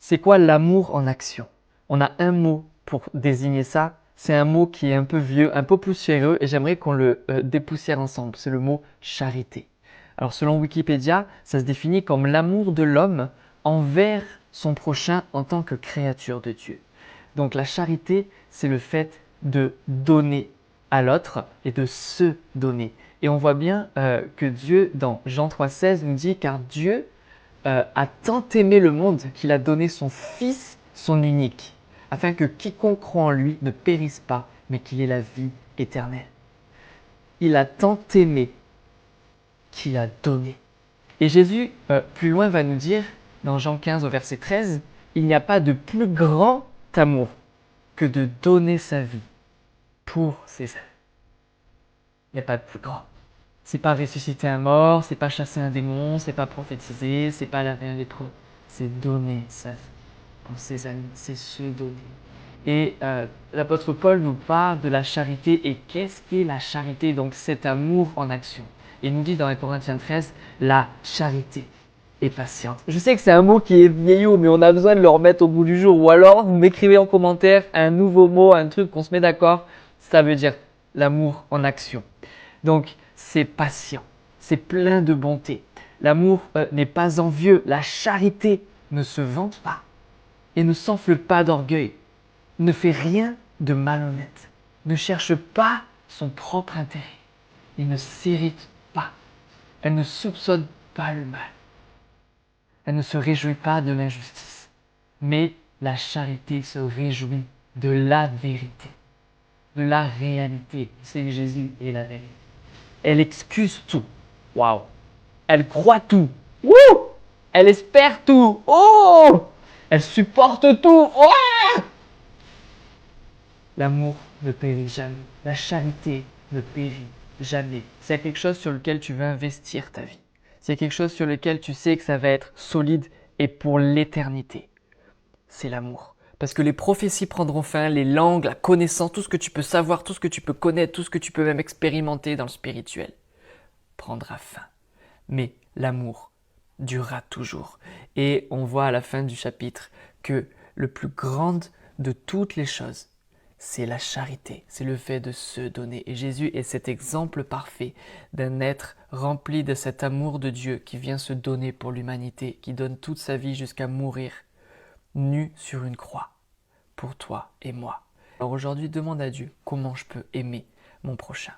C'est quoi l'amour en action? On a un mot pour désigner ça. C'est un mot qui est un peu vieux, un peu poussiéreux et j'aimerais qu'on le dépoussière ensemble. C'est le mot charité. Alors selon Wikipédia, ça se définit comme l'amour de l'homme envers son prochain en tant que créature de Dieu. Donc la charité, c'est le fait de donner à l'autre et de se donner. Et on voit bien que Dieu, dans Jean 3,16, nous dit « Car Dieu a tant aimé le monde qu'il a donné son Fils, son unique, afin que quiconque croit en lui ne périsse pas, mais qu'il ait la vie éternelle. » Il a tant aimé qu'il a donné. Et Jésus, plus loin, va nous dire, dans Jean 15 au verset 13, « Il n'y a pas de plus grand amour que de donner sa vie pour ses amis. » Il n'y a pas de plus grand. C'est pas ressusciter un mort, c'est pas chasser un démon, c'est pas prophétiser, c'est pas laver un lépreux. C'est donner sa vie pour ses amis, c'est se donner. Et l'apôtre Paul nous parle de la charité. Et qu'est-ce qu'est la charité? Donc cet amour en action. Il nous dit dans 1 Corinthiens 13, la charité est patiente. Je sais que c'est un mot qui est vieillot, mais on a besoin de le remettre au bout du jour. Ou alors, vous m'écrivez en commentaire un nouveau mot, un truc qu'on se met d'accord. Ça veut dire l'amour en action. Donc, c'est patient, c'est plein de bonté. L'amour n'est pas envieux. La charité ne se vante pas et ne s'enfle pas d'orgueil, ne fait rien de malhonnête, ne cherche pas son propre intérêt, il ne s'irrite pas, elle ne soupçonne pas le mal, elle ne se réjouit pas de l'injustice, mais la charité se réjouit de la vérité, de la réalité. C'est Jésus et la vérité. Elle excuse tout. Waouh! Elle croit tout. Wouh! Elle espère tout. Oh! Elle supporte tout. Oh! L'amour ne périt jamais. La charité ne périt jamais. C'est quelque chose sur lequel tu veux investir ta vie. C'est quelque chose sur lequel tu sais que ça va être solide et pour l'éternité. C'est l'amour. Parce que les prophéties prendront fin, les langues, la connaissance, tout ce que tu peux savoir, tout ce que tu peux connaître, tout ce que tu peux même expérimenter dans le spirituel prendra fin. Mais l'amour durera toujours. Et on voit à la fin du chapitre que le plus grand de toutes les choses, c'est la charité, c'est le fait de se donner. Et Jésus est cet exemple parfait d'un être rempli de cet amour de Dieu qui vient se donner pour l'humanité, qui donne toute sa vie jusqu'à mourir, nu sur une croix, pour toi et moi. Alors aujourd'hui, demande à Dieu comment je peux aimer mon prochain.